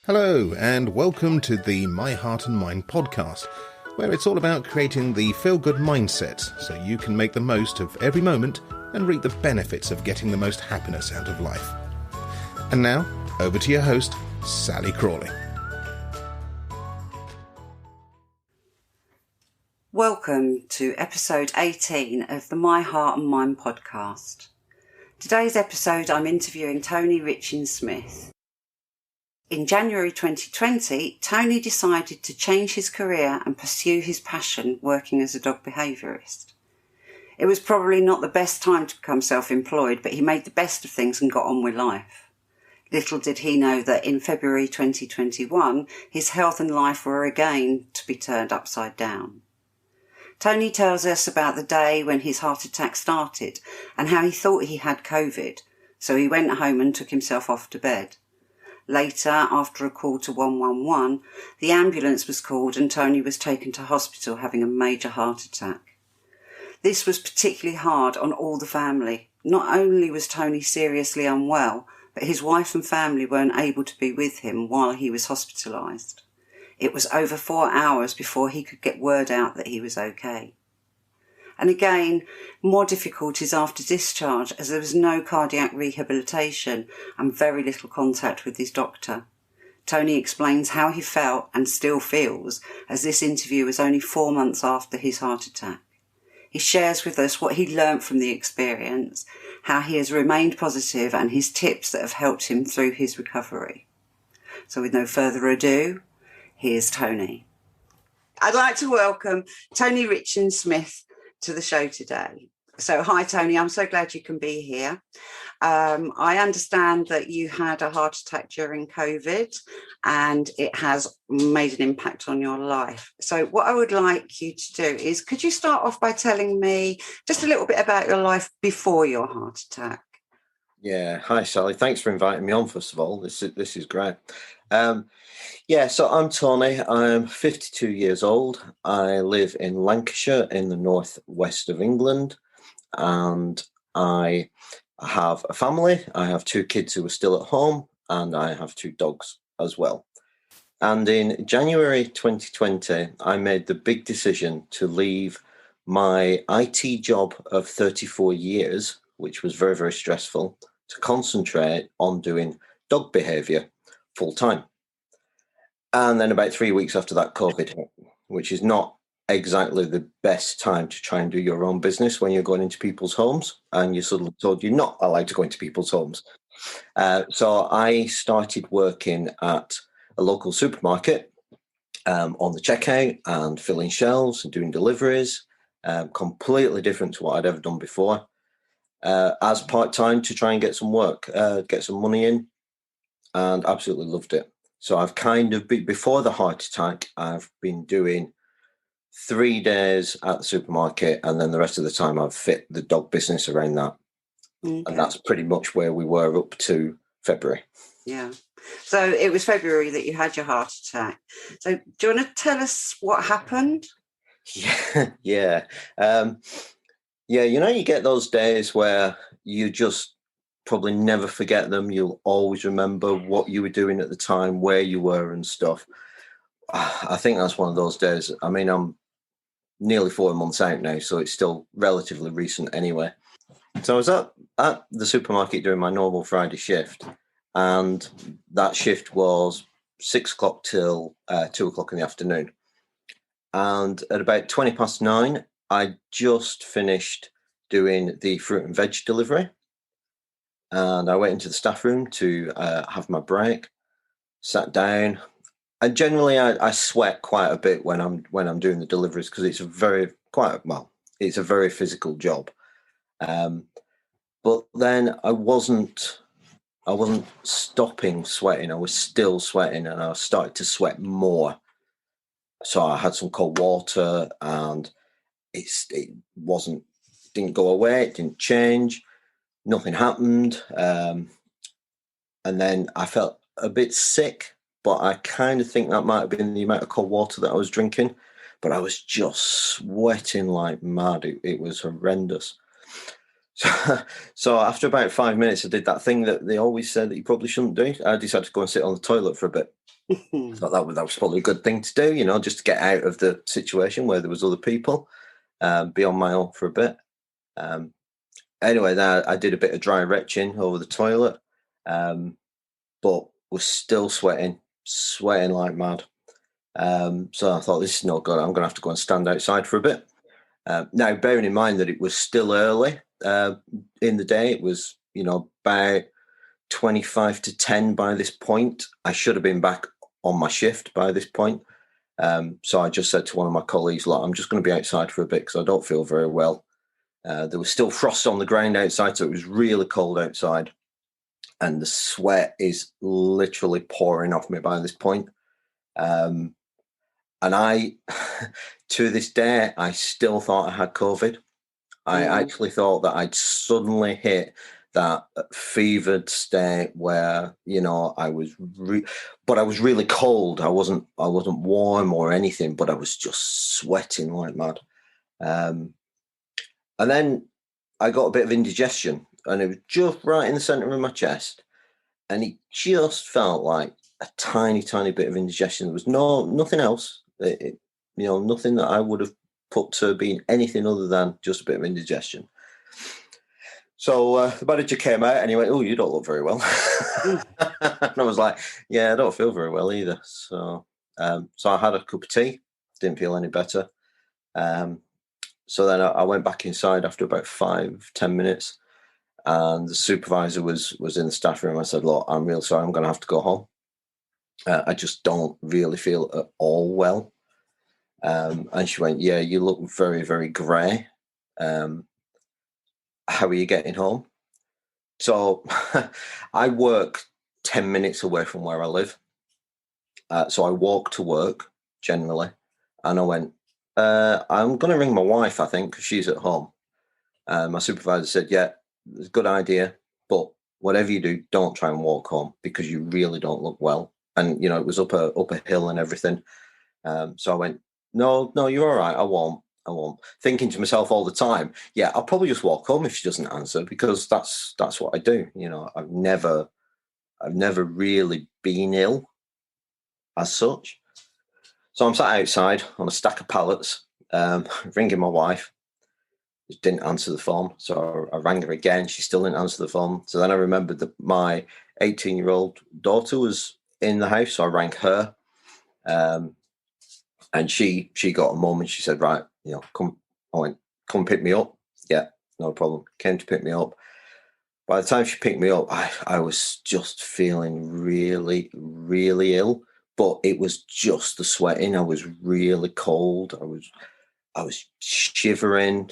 Hello, and welcome to the My Heart and Mind podcast, where it's all about creating the feel-good mindset so you can make the most of every moment and reap the benefits of getting the most happiness out of life. And now, over to your host, Sally Crawley. Welcome to episode 18 of the My Heart and Mind podcast. Today's episode, I'm interviewing Tony Richens Smith. In January 2020, Tony decided to change his career and pursue his passion working as a dog behaviourist. It was probably not the best time to become self-employed, but he made the best of things and got on with life. Little did he know that in February 2021, his health and life were again to be turned upside down. Tony tells us about the day when his heart attack started and how he thought he had COVID, so he went home and took himself off to bed. Later, after a call to 111, the ambulance was called and Tony was taken to hospital having a major heart attack. This was particularly hard on all the family. Not only was Tony seriously unwell, but his wife and family weren't able to be with him while he was hospitalised. It was over 4 hours before he could get word out that he was okay. And again, more difficulties after discharge as there was no cardiac rehabilitation and very little contact with his doctor. Tony explains how he felt and still feels as this interview was only 4 months after his heart attack. He shares with us what he learnt from the experience, how he has remained positive and his tips that have helped him through his recovery. So with no further ado, here's Tony. I'd like to welcome Tony Richens Smith to the show today. So hi Tony, I'm so glad you can be here. I understand that you had a heart attack during COVID and it has made an impact on your life. So what I would like you to do is, could you start off by telling me just a little bit about your life before your heart attack? Yeah, hi Sally. Thanks for inviting me on. First of all, this is great. So I'm Tony. I'm 52 years old. I live in Lancashire in the northwest of England, and I have a family. I have 2 kids who are still at home, and I have 2 dogs as well. And in January 2020, I made the big decision to leave my IT job of 34 years, which was very, very stressful, to concentrate on doing dog behaviour full time. And then about 3 weeks after that, COVID hit, which is not exactly the best time to try and do your own business when you're going into people's homes and you're suddenly told you're not allowed to go into people's homes. So I started working at a local supermarket on the checkout and filling shelves and doing deliveries, completely different to what I'd ever done before, as part-time to try and get some work, get some money in, and absolutely loved it. So I've kind of been, before the heart attack, I've been doing 3 days at the supermarket, and then the rest of the time I've fit the dog business around that. Okay. And that's pretty much where we were up to February. Yeah. So it was February that you had your heart attack. So do you want to tell us what happened? Yeah. You get those days where you just probably never forget them. You'll always remember what you were doing at the time, where you were and stuff. I think that's one of those days. I mean, I'm nearly 4 months out now, so it's still relatively recent anyway. So I was at the supermarket doing my normal Friday shift, and that shift was 6 o'clock till 2 o'clock in the afternoon. And at about 9:20, I just finished doing the fruit and veg delivery. And I went into the staff room to have my break, sat down. And generally, I sweat quite a bit when I'm doing the deliveries because it's a very physical job. But then I wasn't stopping sweating. I was still sweating, and I started to sweat more. So I had some cold water, and it didn't go away. It didn't change. Nothing happened. And then I felt a bit sick, but I kind of think that might have been the amount of cold water that I was drinking. But I was just sweating like mad. It was horrendous. So after about 5 minutes, I did that thing that they always said that you probably shouldn't do. I decided to go and sit on the toilet for a bit. I thought that was probably a good thing to do, just to get out of the situation where there was other people, be on my own for a bit. Anyway, then I did a bit of dry retching over the toilet, but was still sweating like mad. So I thought, this is not good. I'm going to have to go and stand outside for a bit. Now, bearing in mind that it was still early in the day, it was, about 25 to 10 by this point. I should have been back on my shift by this point. So I just said to one of my colleagues, look, I'm just going to be outside for a bit because I don't feel very well. There was still frost on the ground outside, so it was really cold outside. And the sweat is literally pouring off me by this point. And I, to this day, I still thought I had COVID. I actually thought that I'd suddenly hit that fevered state where, I was, but I was really cold. I wasn't warm or anything, but I was just sweating like mad. And then I got a bit of indigestion, and it was just right in the center of my chest. And it just felt like a tiny, tiny bit of indigestion. There was nothing else. Nothing that I would have put to being anything other than just a bit of indigestion. So the manager came out and he went, "Oh, you don't look very well." And I was like, "Yeah, I don't feel very well either." So I had a cup of tea. Didn't feel any better. So then I went back inside after about 5-10 minutes, and the supervisor was in the staff room. I said, "Look, I'm real sorry. I'm going to have to go home. I just don't really feel at all well." And she went, "Yeah, you look very, very grey. How are you getting home?" So I work 10 minutes away from where I live. So I walk to work generally. And I went, I'm going to ring my wife, I think, because she's at home. My supervisor said, "Yeah, it's a good idea. But whatever you do, don't try and walk home because you really don't look well." And, it was up a hill and everything. So I went, no, you're all right. I won't. Thinking to myself all the time, yeah, I'll probably just walk home if she doesn't answer because that's what I do. I've never really been ill as such. So I'm sat outside on a stack of pallets, ringing my wife. She didn't answer the phone. So I rang her again. She still didn't answer the phone. So then I remembered that my 18-year-old daughter was in the house. So I rang her. And she got a mum and she said, "Right, come." I went, "Come pick me up." "Yeah, no problem." Came to pick me up. By the time she picked me up, I was just feeling really, really ill. But it was just the sweating. I was really cold. I was shivering.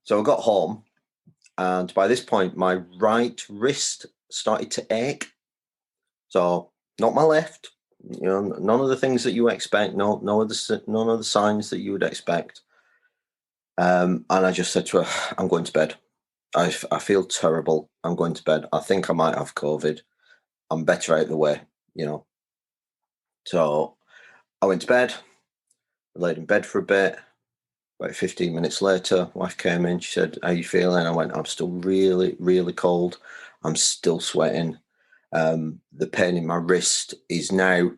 So I got home, and by this point, my right wrist started to ache. So not my left. None of the things that you expect. None of the signs that you would expect. And I just said to her, "I'm going to bed. I feel terrible. I'm going to bed. I think I might have COVID. I'm better out of the way." So I went to bed. I laid in bed for a bit. About 15 minutes later, wife came in. She said, "How are you feeling?" I went, "I'm still really, really cold. I'm still sweating. The pain in my wrist is now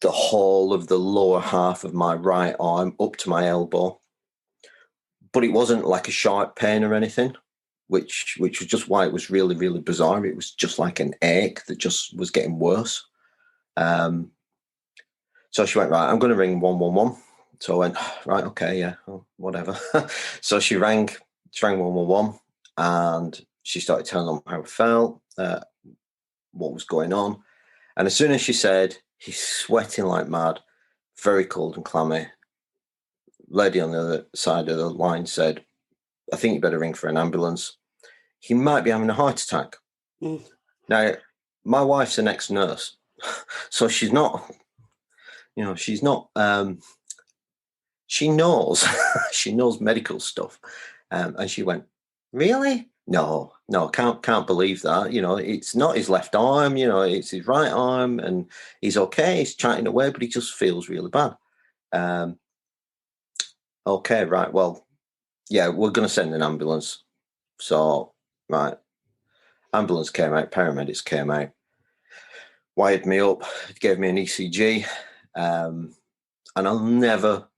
the whole of the lower half of my right arm up to my elbow." But it wasn't like a sharp pain or anything, which was just why it was really, really bizarre. It was just like an ache that just was getting worse. So she went, "Right, I'm going to ring 111. So I went, "Right, okay, yeah, whatever." So she rang 111 and she started telling them how I felt, what was going on. And as soon as she said, "He's sweating like mad, very cold and clammy," lady on the other side of the line said, "I think you better ring for an ambulance. He might be having a heart attack." Now, my wife's an ex-nurse, so she's not, she's not, she knows, she knows medical stuff. And she went, "Really? No, can't believe that. It's not his left arm, it's his right arm and he's okay. He's chatting away, but he just feels really bad." Okay, right. Well, yeah, we're going to send an ambulance. So, right, ambulance came out, paramedics came out, wired me up, gave me an ECG. And I'll never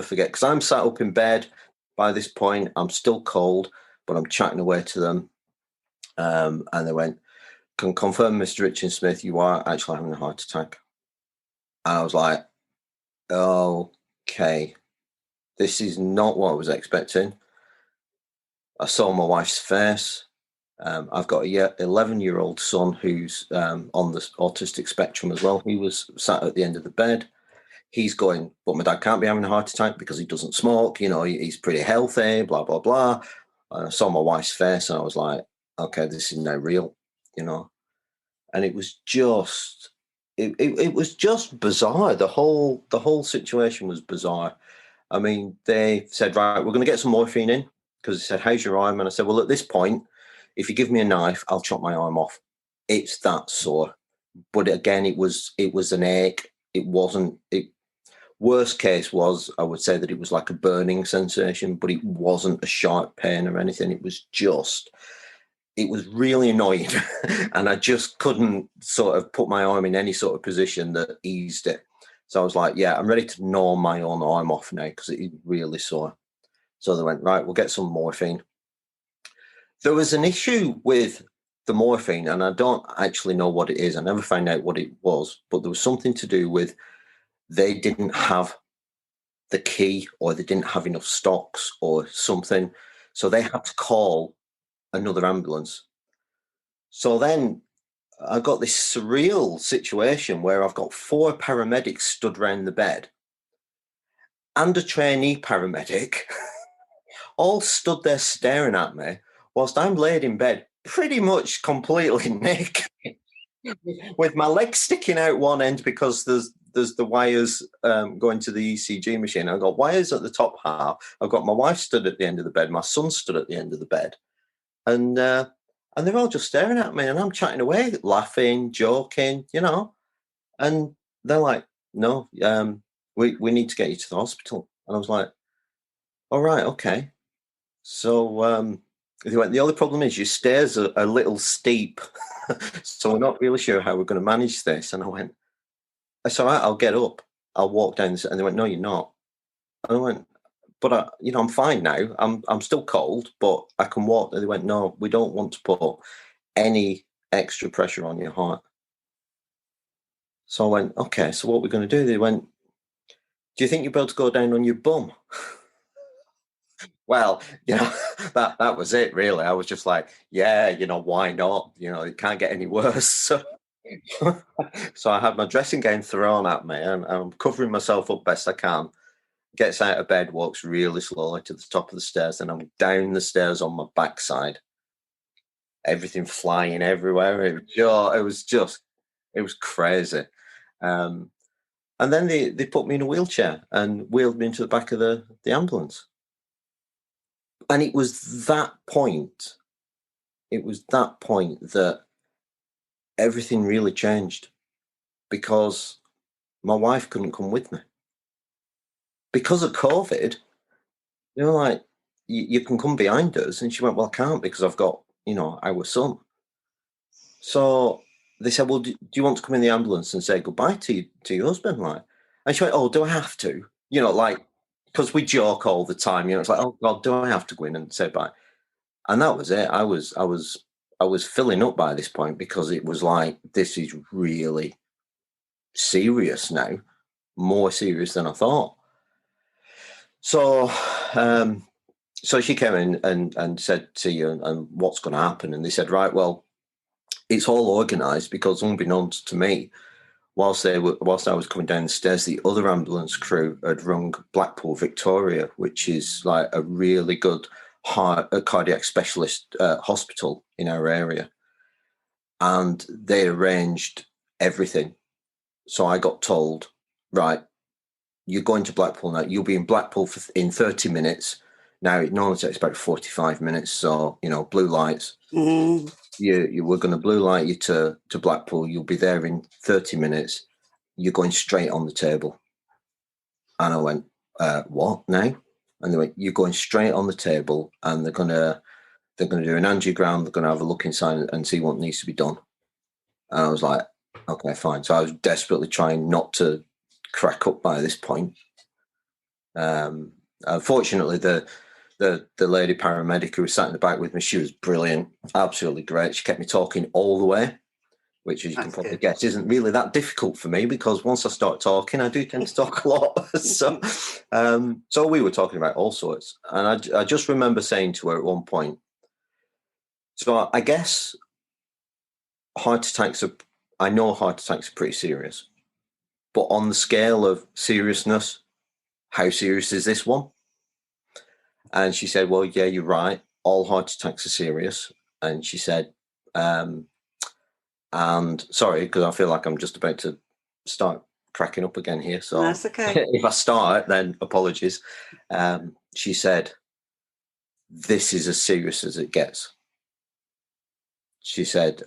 forget, because I'm sat up in bed by this point. I'm still cold, but I'm chatting away to them. And they went, "Can confirm, Mr. Richens Smith, you are actually having a heart attack." And I was like, okay, this is not what I was expecting. I saw my wife's face. I've got a 11-year-old son who's on the autistic spectrum as well. He was sat at the end of the bed. He's going, "But my dad can't be having a heart attack because he doesn't smoke. He's pretty healthy, blah, blah, blah." And I saw my wife's face and I was like, okay, this is now real, And it was just, it was just bizarre. The whole situation was bizarre. I mean, they said, "Right, we're going to get some morphine in," because they said, "How's your arm?" And I said, "Well, at this point, if you give me a knife, I'll chop my arm off. It's that sore." But again, it was an ache. It wasn't. Worst case was, I would say that it was like a burning sensation, but it wasn't a sharp pain or anything. It was really annoying. And I just couldn't sort of put my arm in any sort of position that eased it. So I was like, yeah, I'm ready to gnaw my own arm off now because it is really sore. So they went, "Right, we'll get some morphine." There was an issue with the morphine, and I don't actually know what it is. I never found out what it was, but there was something to do with they didn't have the key, or they didn't have enough stocks or something. So they had to call another ambulance. So then I got this surreal situation where I've got 4 paramedics stood around the bed and a trainee paramedic all stood there staring at me whilst I'm laid in bed pretty much completely naked with my legs sticking out one end because there's the wires going to the ECG machine. I've got wires at the top half. I've got my wife stood at the end of the bed. My son stood at the end of the bed. And they're all just staring at me, and I'm chatting away, laughing, joking, And they're like, "No, we need to get you to the hospital." And I was like, "All right, okay." So they went, "The only problem is your stairs are a little steep, so we're not really sure how we're going to manage this." And I went, "It's all right, I'll get up. I'll walk down this." And they went, "No, you're not." And I went, "But I'm fine now. I'm still cold, but I can walk." And they went, "No, we don't want to put any extra pressure on your heart." So I went, "Okay, so what we're going to do?" They went, "Do you think you'll be able to go down on your bum?" Well, that was it, really. I was just like, yeah, why not? It can't get any worse. So I had my dressing gown thrown at me, and I'm covering myself up best I can. Gets out of bed, walks really slowly to the top of the stairs, and I'm down the stairs on my backside. Everything flying everywhere. It was crazy. And then they put me in a wheelchair and wheeled me into the back of the ambulance. And it was that point that everything really changed, because my wife couldn't come with me. Because of COVID, like, you can come behind us. And she went, "Well, I can't because I've got, our son." So they said, "Well, do you want to come in the ambulance and say goodbye to your husband?" Like, and she went, "Oh, do I have to?" Like, because we joke all the time, it's like, "Oh God, do I have to go in and say bye?" And that was it. I was filling up by this point, because it was like, this is really serious now, more serious than I thought. So, so she came in and said to you, "And what's going to happen?" And they said, "Right, well, it's all organised, because unbeknownst to me, whilst I was coming down the stairs, the other ambulance crew had rung Blackpool Victoria, which is like a really good cardiac specialist hospital in our area, and they arranged everything. So I got told, "Right, you're going to Blackpool now. You'll be in Blackpool in 30 minutes. Now, it normally takes about 45 minutes. So, blue lights. Mm. You were going to blue light you to Blackpool. You'll be there in 30 minutes. You're going straight on the table." And I went, "What now?" And they went, "You're going straight on the table, and they're gonna do an angiogram. They're gonna have a look inside and see what needs to be done." And I was like, "Okay, fine." So I was desperately trying not to crack up by this point. Unfortunately, the lady paramedic who was sat in the back with me, she was brilliant, absolutely great. She kept me talking all the way, which, as you can probably guess, isn't really that difficult for me, because once I start talking, I do tend to talk a lot. So we were talking about all sorts. And I just remember saying to her at one point, so I guess I know heart attacks are pretty serious, but on the scale of seriousness, how serious is this one? And she said, "Well, yeah, you're right. All heart attacks are serious." And she said, and sorry, because I feel like I'm just about to start cracking up again here. So that's okay. If I start, then apologies. She said, "This is as serious as it gets." She said,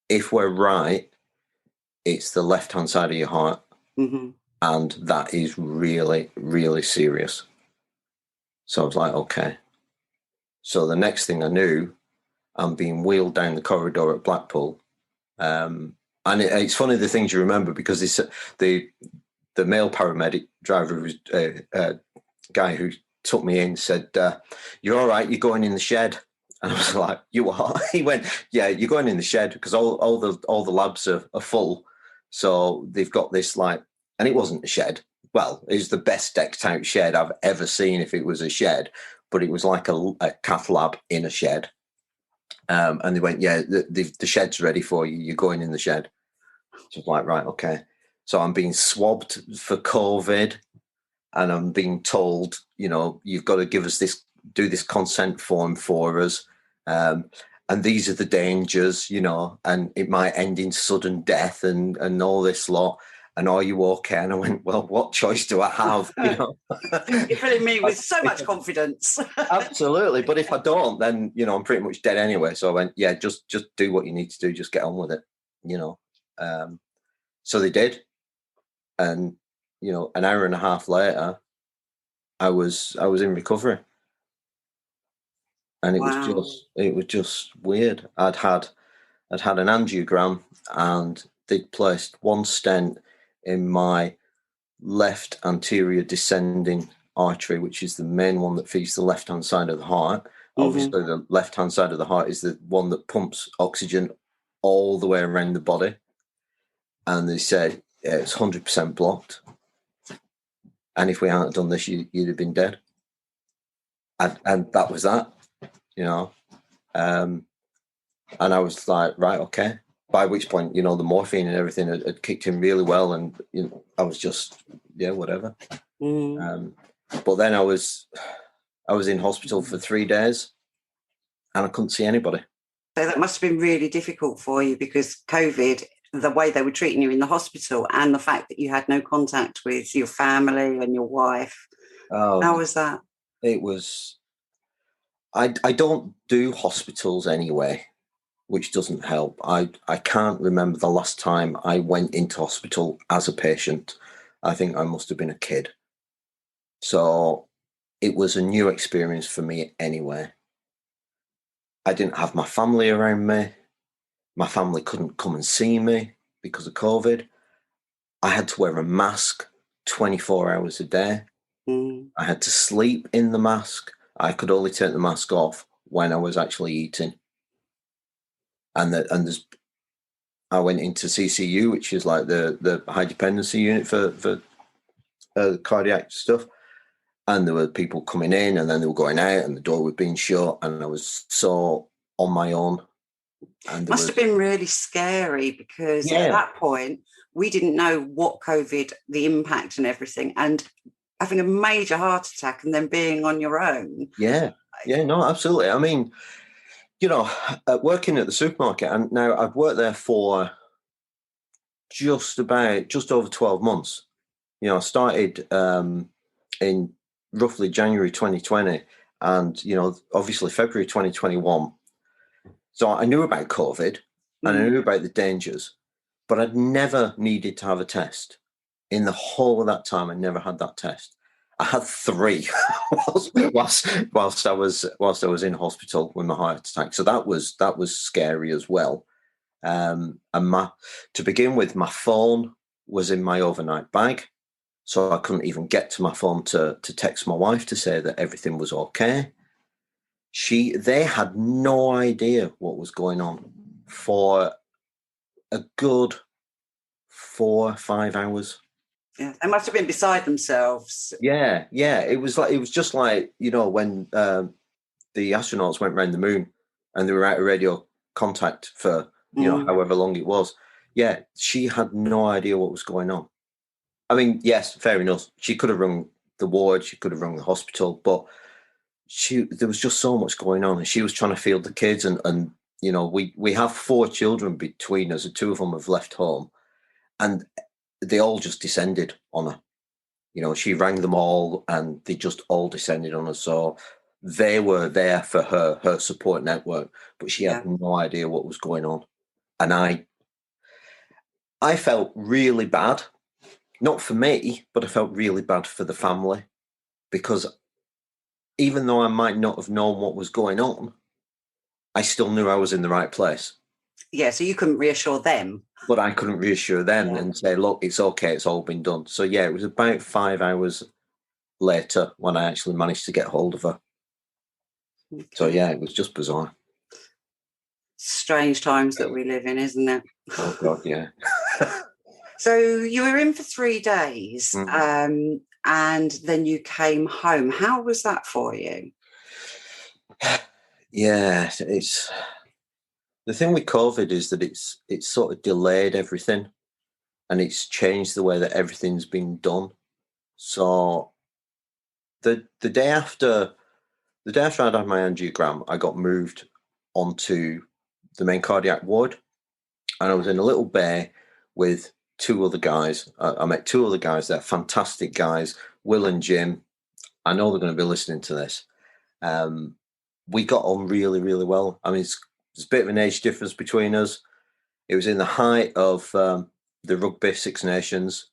"If we're right, it's the left-hand side of your heart. Mm-hmm. And that is really, really serious." So I was like, okay. So the next thing I knew, I'm being wheeled down the corridor at Blackpool. And it's funny the things you remember, because the male paramedic driver, was guy who took me in, said, "You're all right, you're going in the shed." And I was like, "You are?" He went, "Yeah, you're going in the shed, because all the labs are full. So they've got this, like," and it wasn't a shed. Well, it was the best decked out shed I've ever seen, if it was a shed, but it was like a cath lab in a shed. And they went, "Yeah, the shed's ready for you. You're going in the shed." So I was like, right, okay. So I'm being swabbed for COVID, and I'm being told, "You've got to do this consent form for us. And these are the dangers, and it might end in sudden death and all this lot. And are you okay?" And I went, "Well, what choice do I have?" You're filling me with so much confidence. Absolutely. But if I don't, then, I'm pretty much dead anyway. So I went, "Yeah, just do what you need to do. Just get on with it." So they did. And, an hour and a half later, I was in recovery. And it was just weird. I'd had an angiogram, and they'd placed one stent in my left anterior descending artery, which is the main one that feeds the left-hand side of the heart. Mm-hmm. Obviously, the left-hand side of the heart is the one that pumps oxygen all the way around the body. And they said, "Yeah, it's 100% blocked. And if we hadn't done this, you'd have been dead." And that was that, And I was like, right, okay. By which point, the morphine and everything had kicked in really well, and I was just, yeah, whatever. Mm. But then I was in hospital for 3 days, and I couldn't see anybody. So that must have been really difficult for you, because COVID, the way they were treating you in the hospital, and the fact that you had no contact with your family and your wife. How was that? It was. I don't do hospitals anyway, which doesn't help. I can't remember the last time I went into hospital as a patient. I think I must have been a kid. So it was a new experience for me anyway. I didn't have my family around me. My family couldn't come and see me because of COVID. I had to wear a mask 24 hours a day. Mm. I had to sleep in the mask. I could only take the mask off when I was actually eating. I went into CCU, which is like the high dependency unit for cardiac stuff. And there were people coming in, and then they were going out, and the door was being shut, and I was so on my own. And must have been really scary, because at that point, we didn't know what COVID, the impact and everything, and having a major heart attack and then being on your own. Yeah, no, absolutely. I mean, working at the supermarket, and now I've worked there for just over 12 months. I started in roughly January 2020, and, obviously February 2021. So I knew about COVID, and I knew about the dangers, but I'd never needed to have a test. In the whole of that time, I never had that test. I had 3 whilst I was in hospital with my heart attack. So that was scary as well. And to begin with, my phone was in my overnight bag, so I couldn't even get to my phone to text my wife to say that everything was okay. They had no idea what was going on for a good 4 or 5 hours. Yeah, they must have been beside themselves. Yeah. It was just like, when the astronauts went around the moon and they were out of radio contact for however long it was. Yeah, she had no idea what was going on. I mean, yes, fair enough. She could have rung the ward, she could have rung the hospital, but there was just so much going on, and she was trying to field the kids, and we have 4 children between us, and 2 of them have left home, and they all just descended on her. She rang them all, and they just all descended on her. So they were there for her support network, but she had no idea what was going on. And I felt really bad, not for me, but I felt really bad for the family, because even though I might not have known what was going on, I still knew I was in the right place. Yeah, so you couldn't reassure them. But I couldn't reassure them and say, look, it's okay, it's all been done. So, yeah, it was about 5 hours later when I actually managed to get hold of her. Okay. So, yeah, it was just bizarre. Strange times that we live in, isn't it? Oh, God, yeah. So you were in for 3 days, and then you came home. How was that for you? Yeah, the thing with COVID is that it's sort of delayed everything, and it's changed the way that everything's been done. So the day after I'd had my angiogram, I got moved onto the main cardiac ward, and I was in a little bay with 2 other guys. I met 2 other guys. They're fantastic guys, Will and Jim. I know they're going to be listening to this. We got on really, really well. I mean, there's a bit of an age difference between us. It was in the height of the Rugby Six Nations,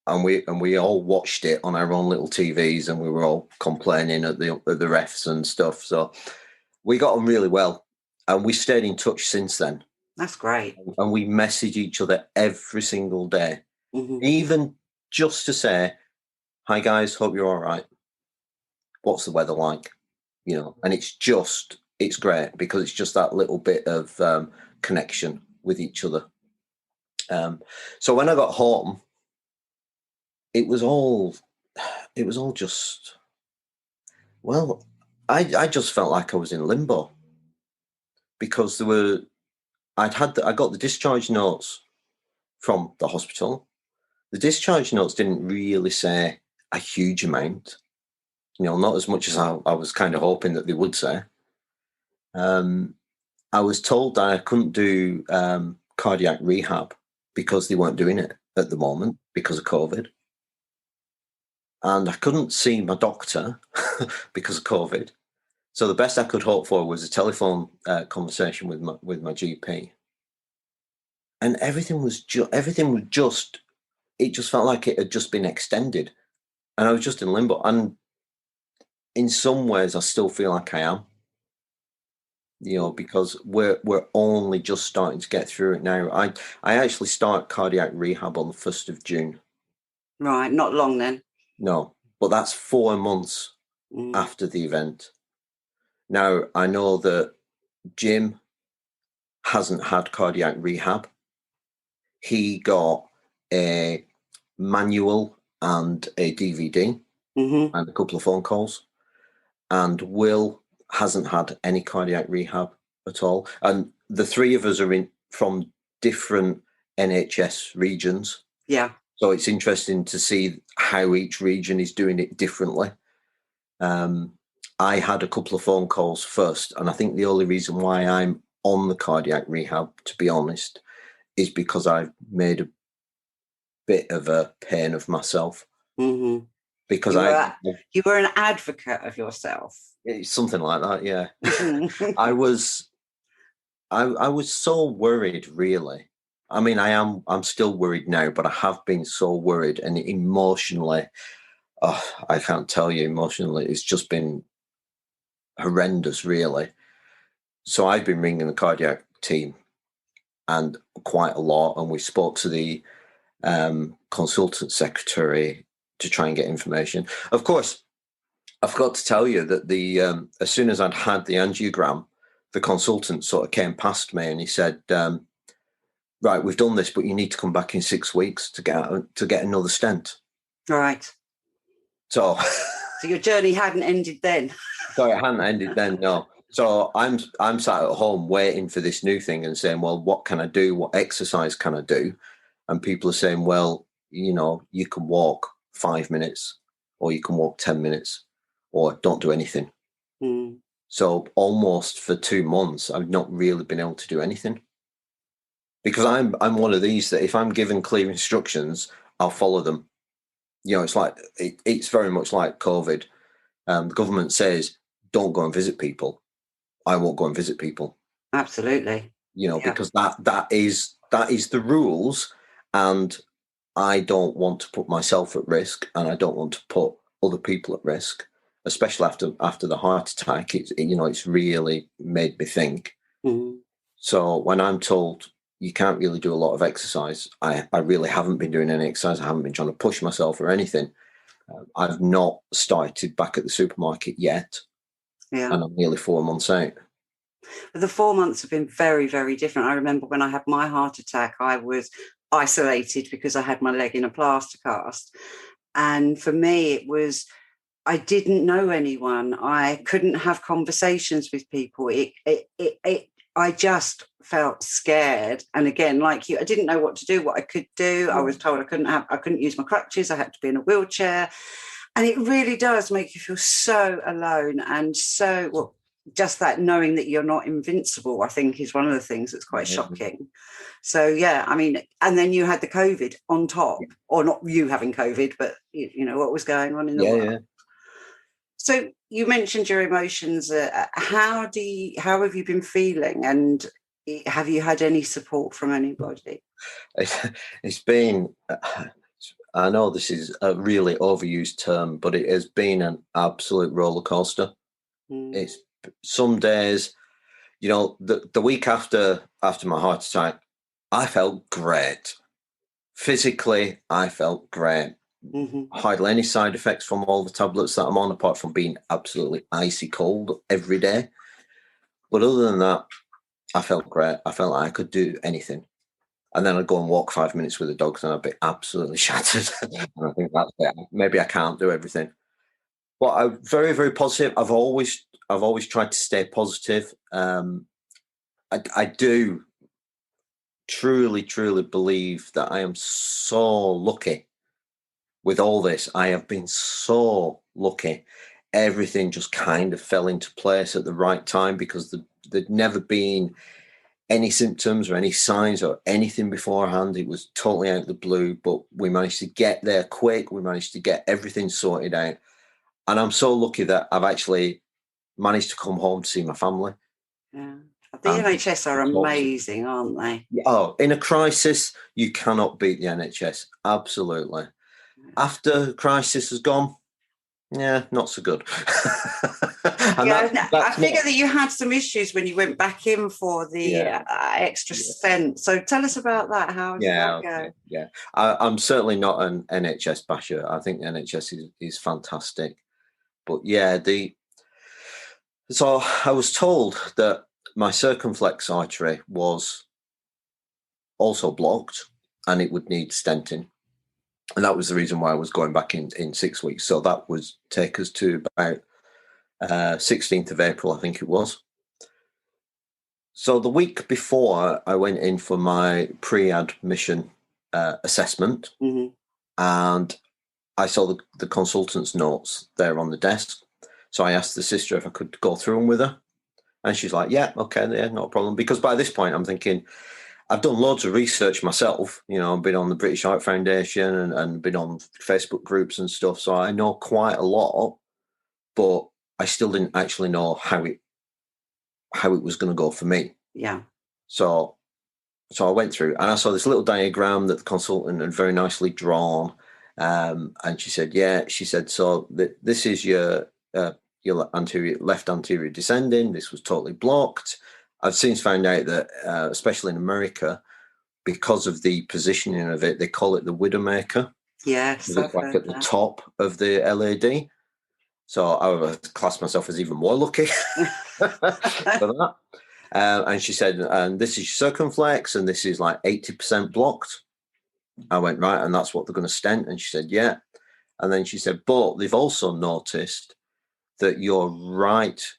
and we all watched it on our own little TVs, and we were all complaining at the refs and stuff. So we got on really well, and we stayed in touch since then. That's great. And we message each other every single day, even just to say, "Hi guys, hope you're all right. What's the weather like?" And it's great because it's just that little bit of connection with each other. So when I got home, it was all just, well, I just felt like I was in limbo, because I got the discharge notes from the hospital. The discharge notes didn't really say a huge amount, not as much as I was kind of hoping that they would say. I was told that I couldn't do cardiac rehab because they weren't doing it at the moment because of COVID. And I couldn't see my doctor because of COVID. So the best I could hope for was a telephone conversation with my GP. And everything was just, it just felt like it had just been extended. And I was just in limbo. And in some ways, I still feel like I am. Because we're only just starting to get through it now. I actually start cardiac rehab on the 1st of June. Right, not long then. No, but that's 4 months after the event. Now, I know that Jim hasn't had cardiac rehab. He got a manual and a DVD and a couple of phone calls. And Will hasn't had any cardiac rehab at all. And the 3 of us are from different NHS regions. Yeah. So it's interesting to see how each region is doing it differently. I had a couple of phone calls first, and I think the only reason why I'm on the cardiac rehab, to be honest, is because I've made a bit of a pain of myself. Because you were an advocate of yourself. It's something like that, yeah. I was so worried, really. I mean, I'm still worried now, but I have been so worried, and emotionally, oh, I can't tell you emotionally. It's just been horrendous, really. So I've been ringing the cardiac team and quite a lot, and we spoke to the consultant secretary to try and get information. Of course, I forgot to tell you that the as soon as I'd had the angiogram, the consultant sort of came past me and he said, right, we've done this, but you need to come back in 6 weeks to get another stent. Right. So your journey hadn't ended then. Sorry, it hadn't ended then, no. So I'm sat at home waiting for this new thing and saying, well, what can I do? What exercise can I do? And people are saying, well, you can walk 5 minutes, or you can walk 10 minutes, or don't do anything. Mm. So almost for 2 months, I've not really been able to do anything. Because I'm one of these that if I'm given clear instructions, I'll follow them. It's like it's very much like COVID. The government says, don't go and visit people. I won't go and visit people. Absolutely. Because that is the rules, and I don't want to put myself at risk, and I don't want to put other people at risk, especially after the heart attack. It's really made me think. Mm-hmm. So when I'm told you can't really do a lot of exercise, I really haven't been doing any exercise. I haven't been trying to push myself or anything. I've not started back at the supermarket yet. Yeah. And I'm nearly 4 months out. But the 4 months have been very, very different. I remember when I had my heart attack, I was isolated because I had my leg in a plaster cast. And for me, it was, I didn't know anyone. I couldn't have conversations with people. I just felt scared. And again, like you, I didn't know what to do, what I could do. I was told I couldn't use my crutches. I had to be in a wheelchair. And it really does make you feel so alone, and so, just that knowing that you're not invincible, I think, is one of the things that's quite shocking. So, yeah, I mean, and then you had the COVID on top, or not you having COVID, but, what was going on in the world. Yeah. So you mentioned your emotions. How have you been feeling, and have you had any support from anybody? It's been... I know this is a really overused term, but it has been an absolute roller coaster. Mm. It's some days, the week after my heart attack, I felt great. Physically, I felt great. Mm-hmm. Hardly any side effects from all the tablets that I'm on, apart from being absolutely icy cold every day. But other than that, I felt great. I felt like I could do anything. And then I'd go and walk 5 minutes with the dogs and I'd be absolutely shattered. And I think that's it. Maybe I can't do everything. But I'm very, very positive. I've always tried to stay positive. I do truly, truly believe that I am so lucky with all this. I have been so lucky. Everything just kind of fell into place at the right time, because there'd never been any symptoms or any signs or anything beforehand. It was totally out of the blue, but we managed to get there quick. We managed to get everything sorted out. And I'm so lucky that I've actually managed to come home to see my family. Yeah. The NHS are amazing, aren't they? Oh, in a crisis, you cannot beat the NHS. Absolutely. After crisis has gone, yeah, not so good. I figure that you had some issues when you went back in for the extra stent. So tell us about that. How did that go? Yeah, I'm certainly not an NHS basher. I think the NHS is fantastic. But yeah, so I was told that my circumflex artery was also blocked and it would need stenting. And that was the reason why I was going back in 6 weeks. So that was take us to about 16th of April, I think it was. So the week before, I went in for my pre-admission assessment, mm-hmm. and I saw the consultant's notes there on the desk. So I asked the sister if I could go through them with her. And she's like, yeah, okay, yeah, not a problem. Because by this point, I'm thinking, I've done loads of research myself. I've been on the British Heart Foundation and been on Facebook groups and stuff. So I know quite a lot, but I still didn't actually know how it was going to go for me. Yeah. So I went through and I saw this little diagram that the consultant had very nicely drawn. And she said, yeah. She said, so this is your left anterior descending. This was totally blocked. I've since found out that, especially in America, because of the positioning of it, they call it the Widowmaker. Yes, It's I've like heard at the that. top of the LAD. So I would class myself as even more lucky for that. And she said, and this is circumflex, and this is like 80% blocked. I went, right, and that's what they're going to stent. And she said, yeah. And then she said, but they've also noticed that your left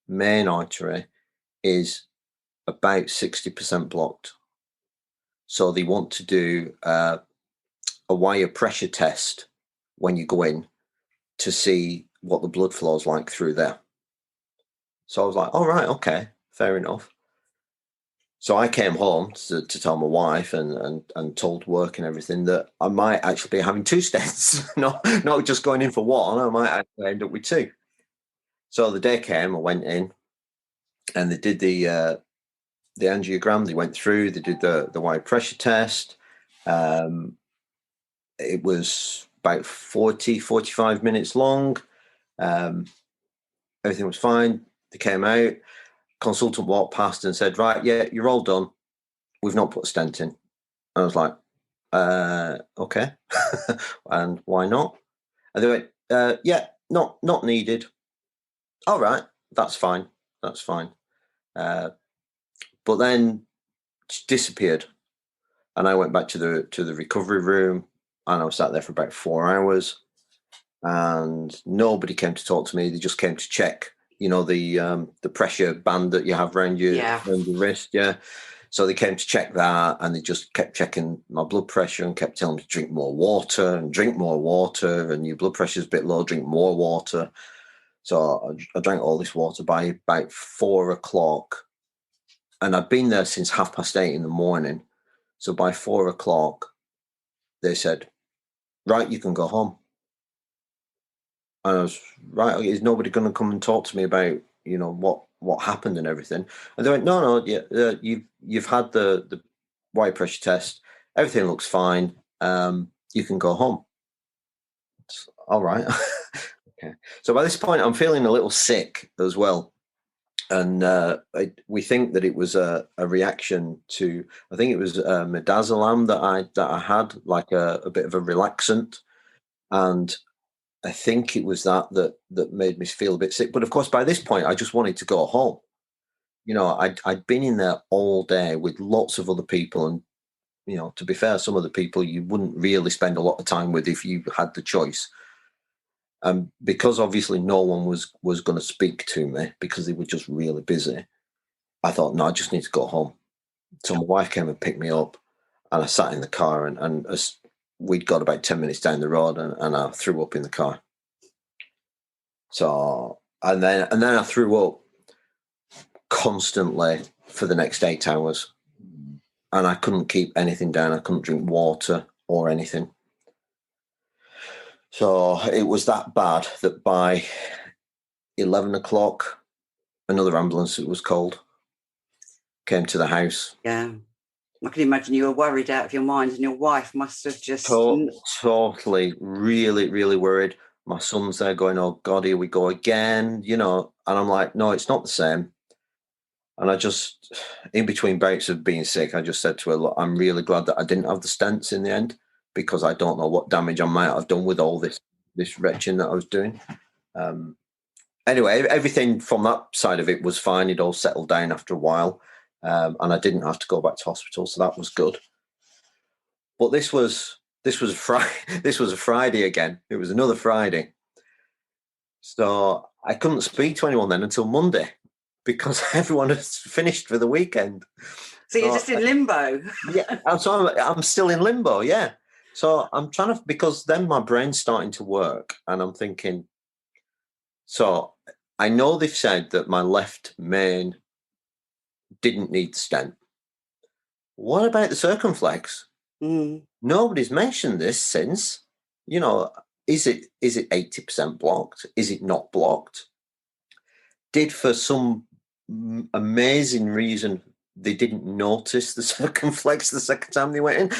main artery is about 60% blocked. So they want to do a wire pressure test when you go in to see what the blood flow is like through there. So I was like, all right, okay, fair enough. So I came home to tell my wife and told work and everything that I might actually be having 2 stents, not just going in for one. I might actually end up with 2. So the day came, I went in, and they did the angiogram. They went through. They did the wire pressure test. It was about 45 minutes long. Everything was fine. They came out. Consultant walked past and said, right, yeah, you're all done. We've not put a stent in. I was like, okay. And why not? And they went, yeah, not needed. All right, that's fine. That's fine. But then she disappeared. And I went back to the recovery room, and I was sat there for about 4 hours, and nobody came to talk to me. They just came to check, the pressure band that you have around your wrist. Yeah. So they came to check that, and they just kept checking my blood pressure and kept telling me to drink more water, and your blood pressure's a bit low, drink more water. So I drank all this water by about 4 o'clock, and I'd been there since 8:30 in the morning. So by 4 o'clock, they said, right, you can go home. And I was, right, is nobody going to come and talk to me about, what happened and everything? And they went, no, yeah, you've had the wire pressure test. Everything looks fine. You can go home. All right. Okay. So by this point, I'm feeling a little sick as well. And we think that it was a reaction to, I think it was midazolam that I had, like a bit of a relaxant. And I think it was that made me feel a bit sick. But of course, by this point, I just wanted to go home. I'd been in there all day with lots of other people. And, to be fair, some of the people you wouldn't really spend a lot of time with if you had the choice. Because obviously no one was going to speak to me because they were just really busy, I thought, no, I just need to go home. So my wife came and picked me up, and I sat in the car, and as we'd got about 10 minutes down the road, and I threw up in the car. So, and then I threw up constantly for the next 8 hours, and I couldn't keep anything down. I couldn't drink water or anything. So it was that bad that by 11 o'clock, another ambulance, it was called, came to the house. Yeah. I can imagine you were worried out of your mind, and your wife must have just... Totally, really, really worried. My son's there going, oh, God, here we go again, and I'm like, no, it's not the same. And I just, in between bouts of being sick, I just said to her, look, I'm really glad that I didn't have the stents in the end, because I don't know what damage I might have done with all this retching that I was doing. Anyway, everything from that side of it was fine. It all settled down after a while, and I didn't have to go back to hospital, so that was good. But this was a Friday. This was a Friday again. It was another Friday, so I couldn't speak to anyone then until Monday, because everyone has finished for the weekend. So you're just in limbo. Yeah, I'm still in limbo. Yeah, so I'm trying to, because then my brain's starting to work, and I'm thinking. So I know they've said that my left main didn't need the stent. What about the circumflex? Nobody's mentioned this since. Is it 80% blocked? Is it not blocked? Did, for some amazing reason, they didn't notice the circumflex the second time they went in.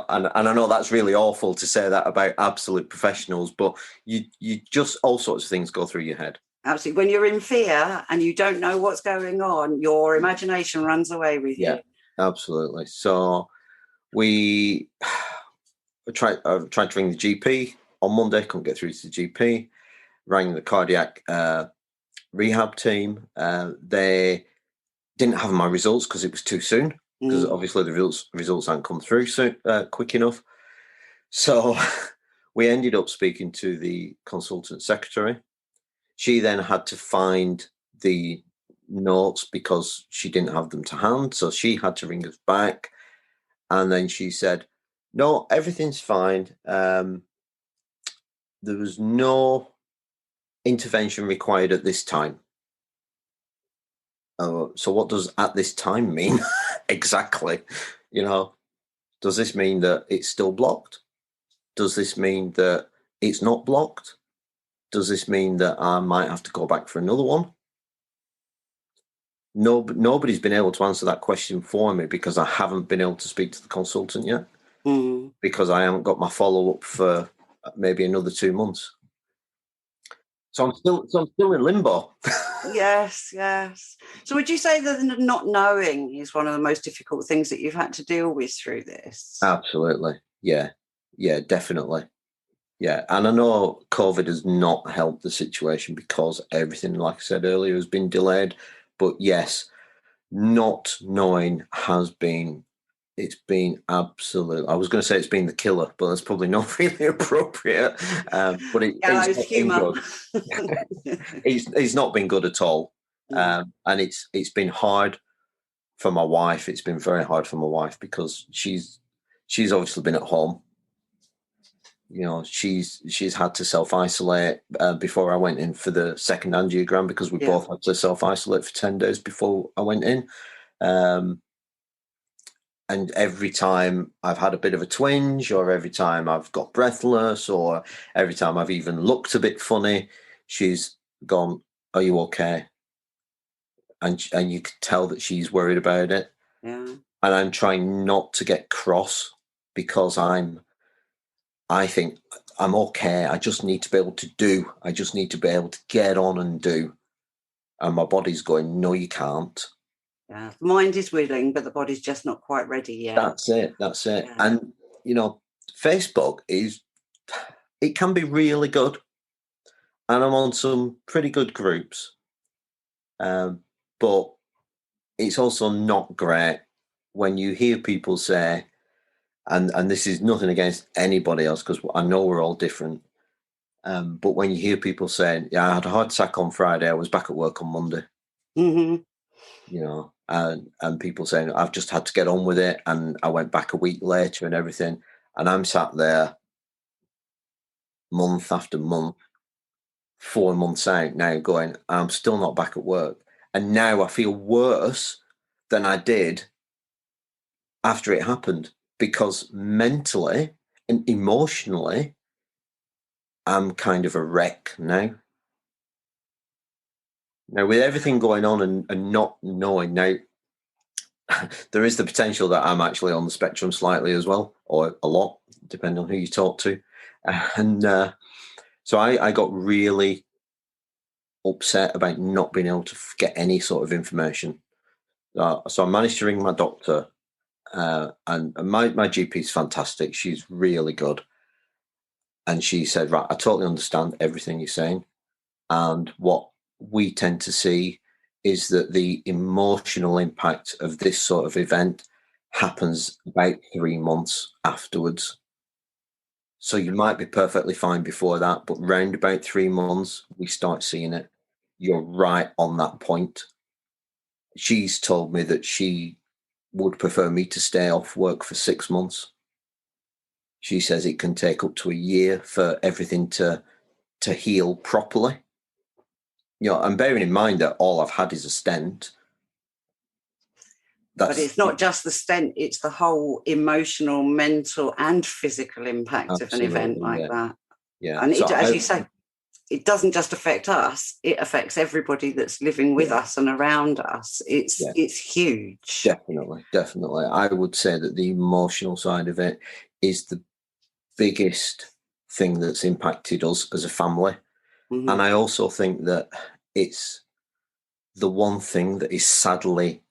And I know that's really awful to say that about absolute professionals, but you just, all sorts of things go through your head. Absolutely. When you're in fear and you don't know what's going on, your imagination runs away with you. Yeah, absolutely. So I tried to ring the GP on Monday, couldn't get through to the GP, rang the cardiac rehab team. They didn't have my results because it was too soon, because obviously the results hadn't come through soon, quick enough. So we ended up speaking to the consultant secretary. She then had to find the notes because she didn't have them to hand. So she had to ring us back. And then she said, no, everything's fine. There was no intervention required at this time. So what does at this time mean? Exactly. Does this mean that it's still blocked? Does this mean that it's not blocked? Does this mean that I might have to go back for another one? Nobody's been able to answer that question for me because I haven't been able to speak to the consultant yet, because I haven't got my follow-up for maybe another 2 months. So I'm still in limbo. Yes. So would you say that not knowing is one of the most difficult things that you've had to deal with through this? Absolutely. Yeah, definitely. Yeah, and I know COVID has not helped the situation because everything, like I said earlier, has been delayed. But yes, not knowing it's been absolute. I was going to say it's been the killer, but that's probably not really appropriate. But it's humour. It's not been good at all, and it's been hard for my wife. It's been very hard for my wife because she's obviously been at home. She's had to self-isolate before I went in for the second angiogram, because we both had to self-isolate for 10 days before I went in. And every time I've had a bit of a twinge, or every time I've got breathless, or every time I've even looked a bit funny, she's gone, "Are you okay?" And you could tell that she's worried about it. Yeah. And I'm trying not to get cross, because I think I'm okay. I just need to be able to do. I just need to be able to get on and do. And my body's going, "No, you can't." Yeah. The mind is willing, but the body's just not quite ready yet. That's it. Yeah. And, Facebook it can be really good. And I'm on some pretty good groups. But it's also not great when you hear people say, and this is nothing against anybody else, because I know we're all different. But when you hear people saying, "Yeah, I had a heart attack on Friday, I was back at work on Monday," and people saying, "I've just had to get on with it, and I went back a week later and everything," and I'm sat there month after month, 4 months out now, going, "I'm still not back at work," and now I feel worse than I did after it happened, because mentally and emotionally, I'm kind of a wreck now. Now, with everything going on and not knowing now, there is the potential that I'm actually on the spectrum slightly as well, or a lot, depending on who you talk to. And so I got really upset about not being able to get any sort of information. So I managed to ring my doctor, and my GP is fantastic. She's really good. And she said, "Right, I totally understand everything you're saying. And what we tend to see is that the emotional impact of this sort of event happens about 3 months afterwards. So you might be perfectly fine before that, but round about 3 months, we start seeing it. You're right on that point." She's told me that she would prefer me to stay off work for 6 months. She says it can take up to a year for everything to heal properly. And bearing in mind that all I've had is a stent. But it's not just the stent, it's the whole emotional, mental and physical impact of an event like that. Yeah. And So as you say, it doesn't just affect us, it affects everybody that's living with us and around us. It's huge. Definitely. I would say that the emotional side of it is the biggest thing that's impacted us as a family. Mm-hmm. And I also think that it's the one thing that is sadly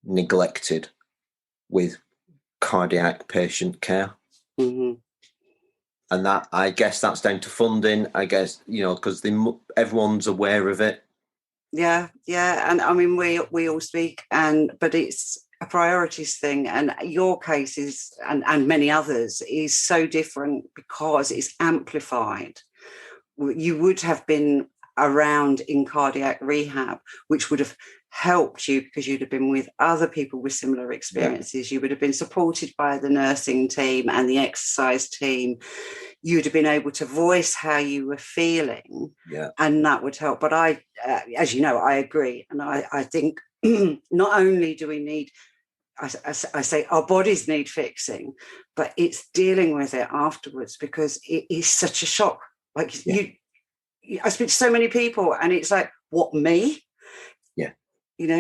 neglected with cardiac patient care. Mm-hmm. And that, I guess that's down to funding, I guess, because everyone's aware of it. Yeah. And I mean, we all speak, but it's a priorities thing. And your case is, and many others, is so different because it's amplified. You would have been around in cardiac rehab, which would have helped you because you'd have been with other people with similar experiences. You would have been supported by the nursing team and the exercise team. You'd have been able to voice how you were feeling, and that would help. But I, as you know, I agree. And I think not only do we need, I say our bodies need fixing, but it's dealing with it afterwards, because it is such a shock. Like I speak to so many people and it's like, what, me? Yeah.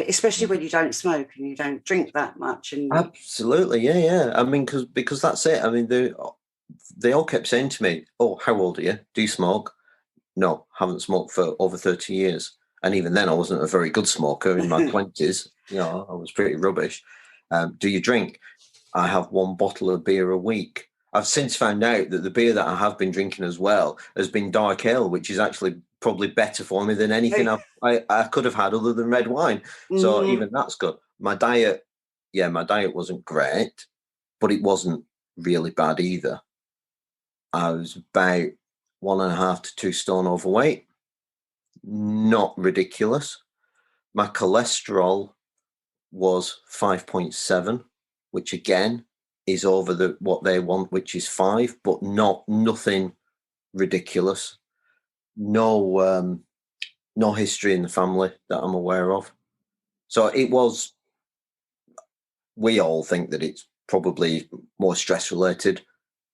Especially when you don't smoke and you don't drink that much. And absolutely. Yeah. I mean, because that's it. I mean, they all kept saying to me, "Oh, how old are you? Do you smoke?" No, haven't smoked for over 30 years. And even then I wasn't a very good smoker in my 20s. I was pretty rubbish. Do you drink? I have one bottle of beer a week. I've since found out that the beer that I have been drinking as well has been dark ale, which is actually probably better for me than anything I could have had other than red wine. Mm-hmm. So even that's good. My diet wasn't great, but it wasn't really bad either. I was about 1.5 to 2 stone overweight. Not ridiculous. My cholesterol was 5.7, which again is over what they want, which is 5, but nothing ridiculous. No history in the family that I'm aware of. So it was. We all think that it's probably more stress related,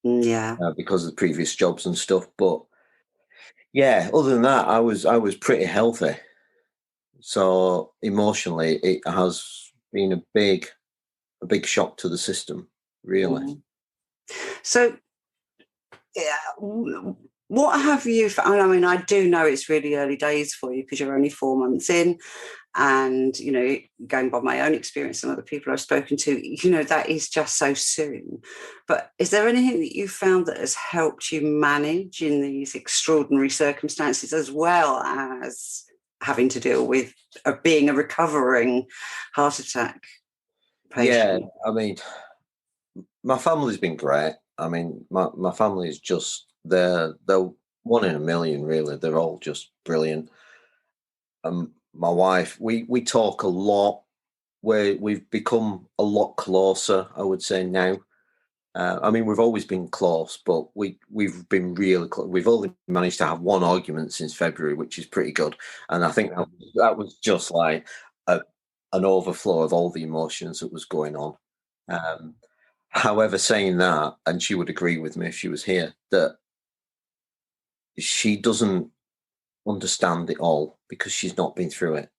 because of the previous jobs and stuff. But yeah, other than that, I was pretty healthy. So emotionally, it has been a big shock to the system, really. Mm. So, what have you found? I mean, I do know it's really early days for you because you're only 4 months in, and going by my own experience and other people I've spoken to, that is just so soon. But is there anything that you found that has helped you manage in these extraordinary circumstances, as well as having to deal with being a recovering heart attack patient? Yeah, I mean, my family's been great. I mean, my family is just, they're one in a million, really. They're all just brilliant. My wife, we talk a lot. We've become a lot closer, I would say, now. I mean, we've always been close, but we've been really close. We've only managed to have one argument since February, which is pretty good. And I think that was just like an overflow of all the emotions that was going on. However, saying that, and she would agree with me if she was here, that she doesn't understand it all because she's not been through it.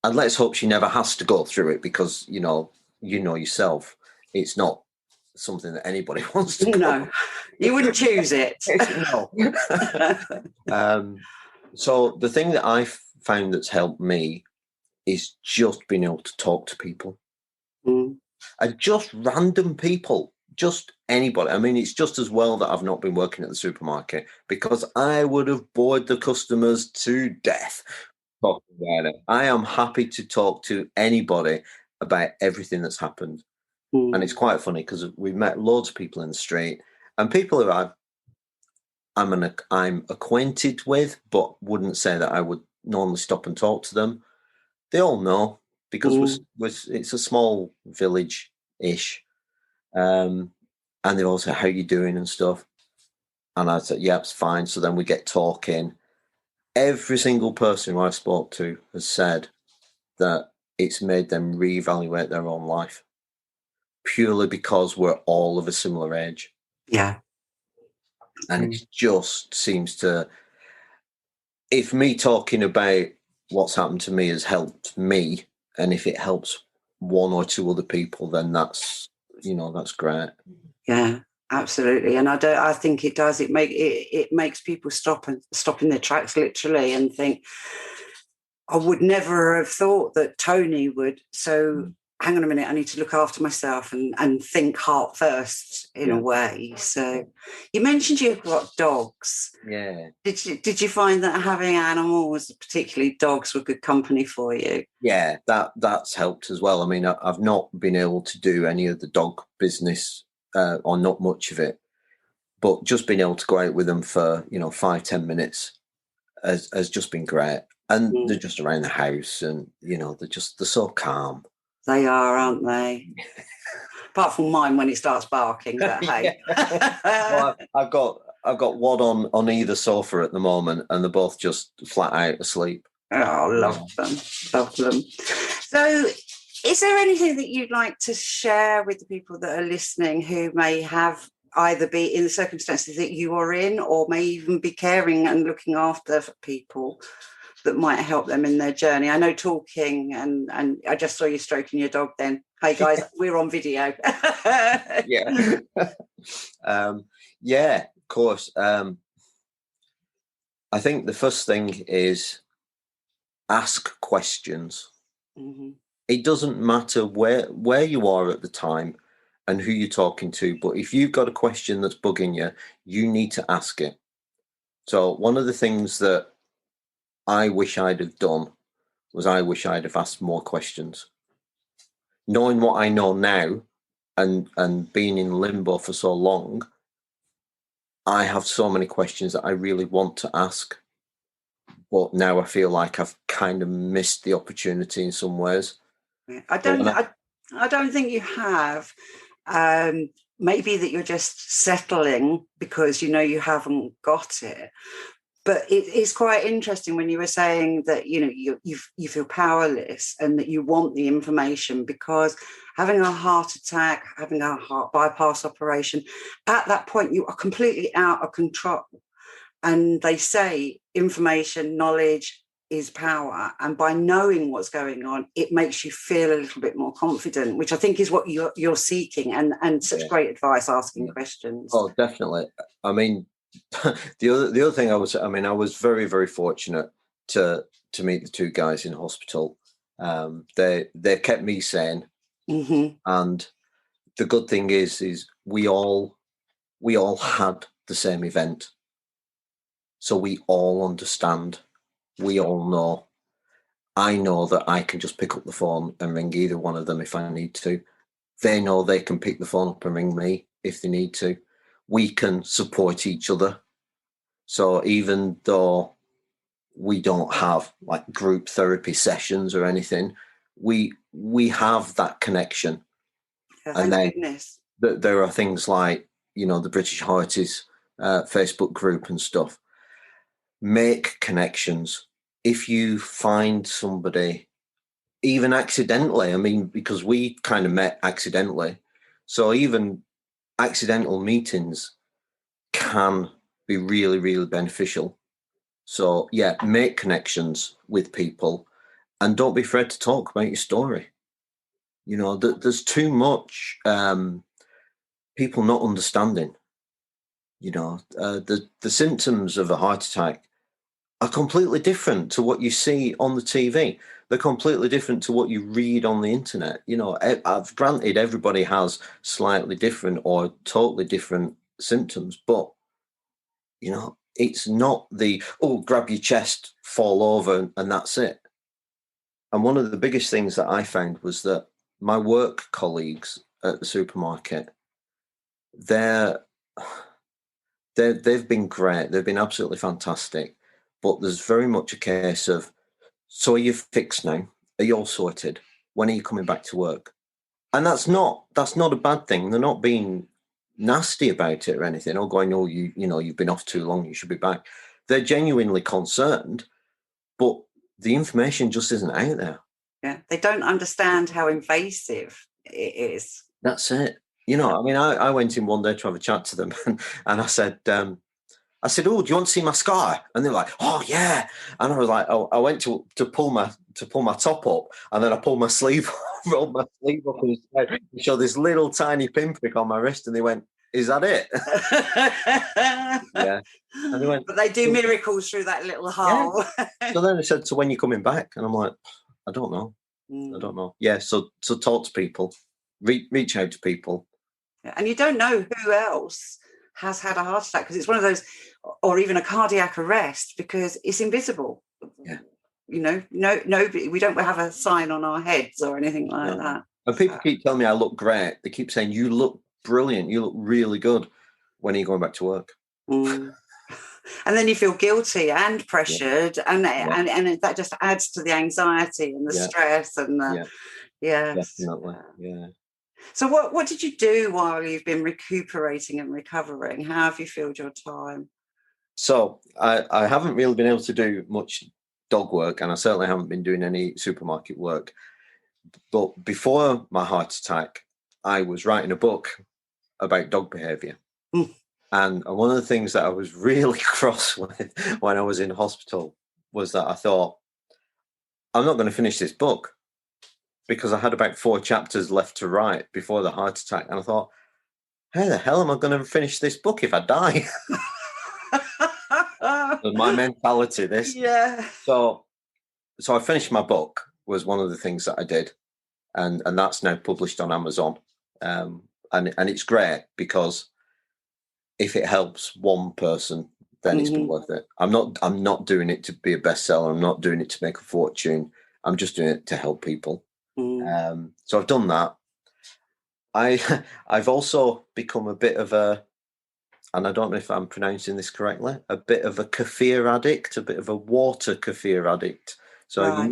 And let's hope she never has to go through it, because, you know yourself, it's not something that anybody wants to go. No, you wouldn't choose it. No. So the thing that I've found that's helped me is just being able to talk to people. And just random people, just anybody. I mean, it's just as well that I've not been working at the supermarket, because I would have bored the customers to death talking about it. I am happy to talk to anybody about everything that's happened. And it's quite funny because we've met loads of people in the street, and people who I'm acquainted with, but wouldn't say that I would normally stop and talk to them. They all know, because it's a small village-ish. And they all say, "How you doing?" and stuff. And I said, "Yeah, it's fine." So then we get talking. Every single person who I spoke to has said that it's made them reevaluate their own life, purely because we're all of a similar age. Yeah. And it just seems to, if me talking about what's happened to me has helped me, and if it helps one or two other people, then that's great. Yeah, absolutely. And I think it does. It makes people stop in their tracks literally and think, I would never have thought that Tony would. So hang on a minute, I need to look after myself and think heart first in a way. So you mentioned you've got dogs. Yeah. Did you find that having animals, particularly dogs, were good company for you? Yeah, that's helped as well. I mean, I've not been able to do any of the dog business or not much of it, but just being able to go out with them for 5-10 minutes has just been great. And they're just around the house, and they're so calm. They are, aren't they? Apart from mine when it starts barking, but hey. Well, I've got one on either sofa at the moment, and they're both just flat out asleep. Oh, love them. So, is there anything that you'd like to share with the people that are listening who may have either be in the circumstances that you are in, or may even be caring and looking after people that might help them in their journey? I know talking, and I just saw you stroking your dog then. Hey guys, we're on video. Yeah. Yeah, of course. I think the first thing is ask questions. Mm-hmm. It doesn't matter where you are at the time and who you're talking to, but if you've got a question that's bugging you, you need to ask it. So one of the things that I wish I'd have done was I wish I'd have asked more questions. Knowing what I know now and being in limbo for so long, I have so many questions that I really want to ask. But now I feel like I've kind of missed the opportunity in some ways. I don't think you have. Maybe that you're just settling because you haven't got it. But it's quite interesting when you were saying that you feel powerless and that you want the information, because having a heart attack, having a heart bypass operation, at that point you are completely out of control. And they say information, knowledge is power. And by knowing what's going on, it makes you feel a little bit more confident, which I think is what you're seeking. And such great advice, asking questions. Oh, definitely. I mean, the other thing I was very, very fortunate to meet the two guys in hospital. They kept me sane. Mm-hmm. And the good thing is we all had the same event. So we all understand. We all know. I know that I can just pick up the phone and ring either one of them if I need to. They know they can pick the phone up and ring me if they need to. We can support each other. So even though we don't have like group therapy sessions or anything, we have that connection. Thank goodness. There are things like, the British Hearties Facebook group and stuff. Make connections. If you find somebody, even accidentally, because we kind of met accidentally, so even accidental meetings can be really, really beneficial. So yeah, make connections with people and don't be afraid to talk about your story. There's too much people not understanding. The symptoms of a heart attack are completely different to what you see on the TV. They're completely different to what you read on the internet. I've granted everybody has slightly different or totally different symptoms, but, it's not grab your chest, fall over, and that's it. And one of the biggest things that I found was that my work colleagues at the supermarket, they've been great. They've been absolutely fantastic. But there's very much a case of, so are you fixed now? Are you all sorted? When are you coming back to work? And that's not a bad thing. They're not being nasty about it or anything, or going, oh, you've been off too long, you should be back. They're genuinely concerned, but the information just isn't out there. Yeah, they don't understand how invasive it is. That's it. I went in one day to have a chat to them and I said, I said, "Oh, do you want to see my scar?" And they were like, "Oh yeah." And I was like, "Oh," I went to pull my top up, and then I pulled my sleeve, rolled my sleeve up, and showed this little tiny pinprick on my wrist. And they went, "Is that it?" Yeah. And they went, but they do miracles through that little hole. Yeah. So then they said, "So when you coming back?" And I'm like, "I don't know. I don't know." Yeah. So talk to people, reach out to people. And you don't know who else has had a heart attack, because it's one of those, or even a cardiac arrest, because it's invisible. Yeah. You know, nobody, we don't have a sign on our heads or anything like that. And people keep telling me I look great. They keep saying, "You look brilliant. You look really good. When are you going back to work?" And then you feel guilty and pressured, and that just adds to the anxiety and the stress and the definitely. Yeah. So what did you do while you've been recuperating and recovering? How have you filled your time? So I haven't really been able to do much dog work, and I certainly haven't been doing any supermarket work. But before my heart attack, I was writing a book about dog behaviour. And one of the things that I was really cross with when I was in hospital was that I thought, I'm not going to finish this book, because I had about 4 chapters left to write before the heart attack. And I thought, how the hell am I going to finish this book if I die? My mentality, this. Yeah. So I finished my book, was one of the things that I did. And that's now published on Amazon. And it's great, because if it helps one person, then it's been worth it. I'm not doing it to be a bestseller. I'm not doing it to make a fortune. I'm just doing it to help people. So I've done that. I've also become a bit of a, and I don't know if I'm pronouncing this correctly, a bit of a kefir addict, a bit of a water kefir addict. So you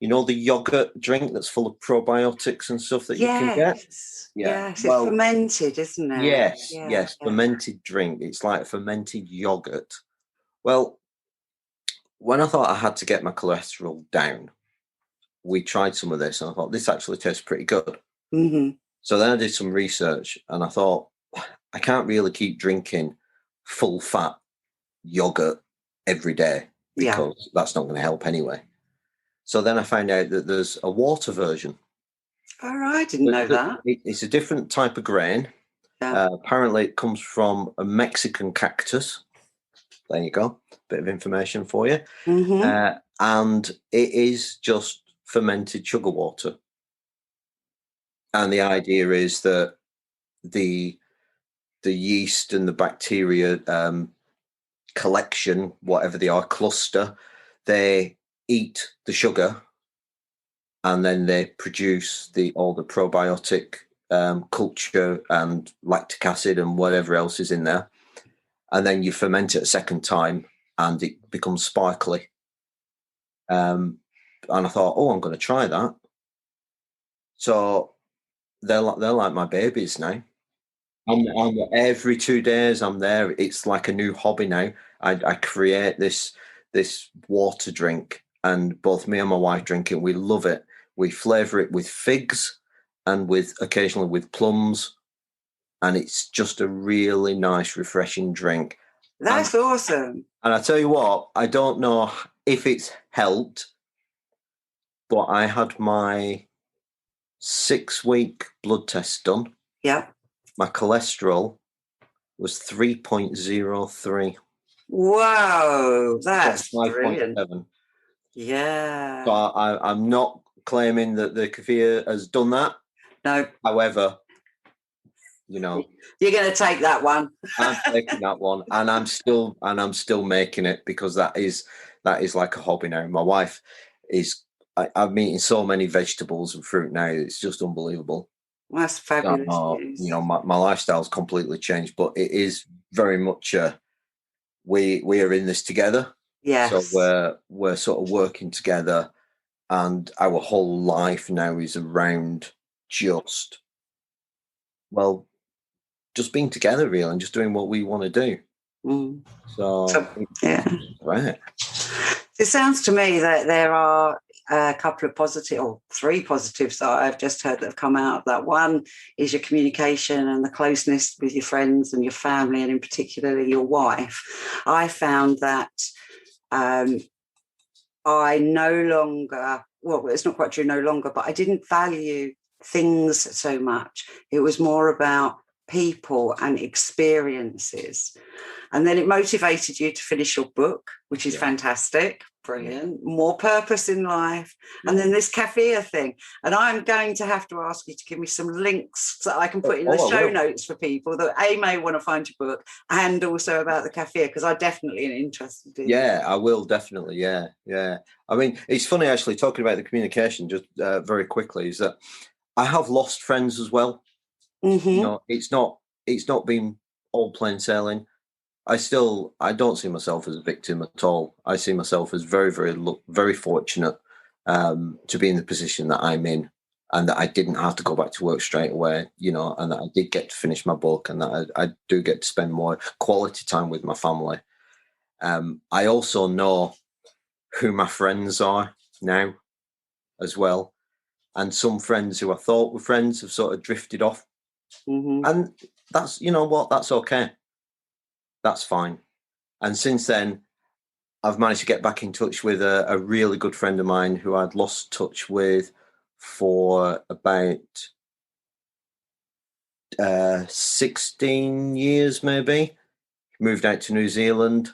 know the yogurt drink that's full of probiotics and stuff that you can get? Yes, it's fermented, isn't it? Yes, fermented drink. It's like fermented yogurt. Well, when I thought I had to get my cholesterol down, we tried some of this, and I thought, this actually tastes pretty good. So then I did some research, and I thought, I can't really keep drinking full fat yogurt every day, because that's not going to help anyway. So then I found out that there's a water version. All right, I didn't know that. It's a different type of grain. Apparently it comes from a Mexican cactus. There you go. Bit of information for you. And it is just fermented sugar water. And the idea is that the yeast and the bacteria collection, whatever they are, cluster, they eat the sugar, and then they produce all the probiotic culture and lactic acid and whatever else is in there. And then you ferment it a second time, and it becomes sparkly. And I thought, I'm going to try that. So they're like my babies now. I'm every 2 days I'm there. It's like a new hobby now. I create this water drink, and both me and my wife drink it. We love it. We flavour it with figs and occasionally with plums, and it's just a really nice, refreshing drink. That's awesome. And I tell you what, I don't know if it's helped, but I had my 6-week blood test done. Yeah. My cholesterol was 3.03. Whoa, that's brilliant. 5.7. Yeah. So I'm not claiming that the kefir has done that. No. However, you're going to take that one. I'm taking that one, and I'm still making it, because that is like a hobby now. My wife is. I'm eating so many vegetables and fruit now. It's just unbelievable. That's fabulous. My lifestyle's completely changed, but it is very much we are in this together. Yes. So we're sort of working together, and our whole life now is around just being together, really, and just doing what we want to do. So yeah, right. It sounds to me that there are a couple of positive, or 3 positives that I've just heard that have come out of that. One is your communication and the closeness with your friends and your family, and in particular your wife. I found that I no longer, well, it's not quite true no longer, but I didn't value things so much. It was more about people and experiences. And then it motivated you to finish your book, which is fantastic. Brilliant. More purpose in life. And then this Kafir thing. And I'm going to have to ask you to give me some links that I can put in the show notes for people that may want to find your book, and also about the Kafir, because I definitely am interested in Yeah, I will, definitely. Yeah. I mean, it's funny, actually, talking about the communication, just very quickly, is that I have lost friends as well. Mm-hmm. You know, it's not been all plain sailing. I don't see myself as a victim at all. I see myself as very, very, very fortunate to be in the position that I'm in, and that I didn't have to go back to work straight away, you know, and that I did get to finish my book, and that I do get to spend more quality time with my family. I also know who my friends are now as well. And some friends who I thought were friends have sort of drifted off. Mm-hmm. And that's, you know what, that's okay. That's fine. And since then, I've managed to get back in touch with a really good friend of mine who I'd lost touch with for about 16 years, maybe. Moved out to New Zealand.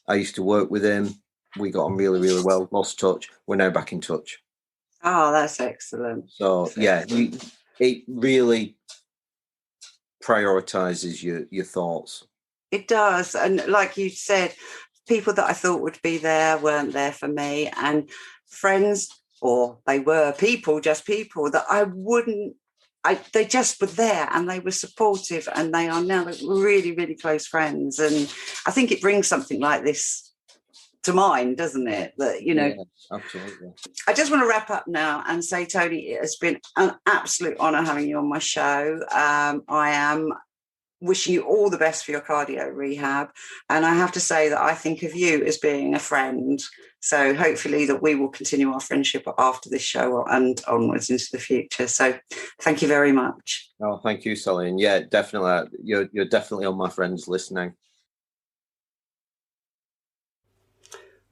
I used to work with him. We got on really, really well. Lost touch. We're now back in touch. Oh, that's excellent. So, it really prioritizes your thoughts. It does. And like you said, people that I thought would be there weren't there for me. And friends, or they were just people that I wouldn't, they just were there, and they were supportive, and they are now really, really close friends. And I think it brings something like this to mind, doesn't it? That, you know. Yeah, absolutely. I just want to wrap up now and say, Tony, it has been an absolute honour having you on my show. I am wishing you all the best for your cardio rehab. And I have to say that I think of you as being a friend. So hopefully that we will continue our friendship after this show and onwards into the future. So thank you very much. Oh, thank you, Sally. And yeah, definitely. You're definitely on my friends list now.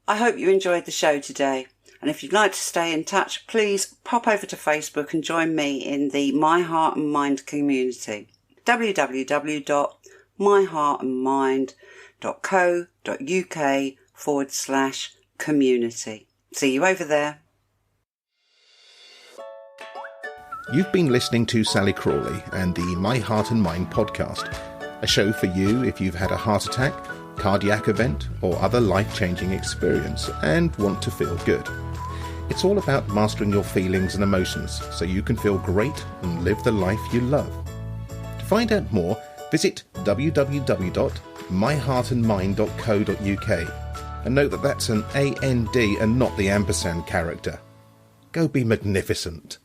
I hope you enjoyed the show today. And if you'd like to stay in touch, please pop over to Facebook and join me in the My Heart and Mind community. www.myheartandmind.co.uk/community. See you over there. You've been listening to Sally Crawley and the My Heart and Mind podcast, a show for you if you've had a heart attack, cardiac event, or other life-changing experience and want to feel good. It's all about mastering your feelings and emotions so you can feel great and live the life you love. To find out more, visit www.myheartandmind.co.uk and note that that's an AND and not the ampersand character. Go be magnificent.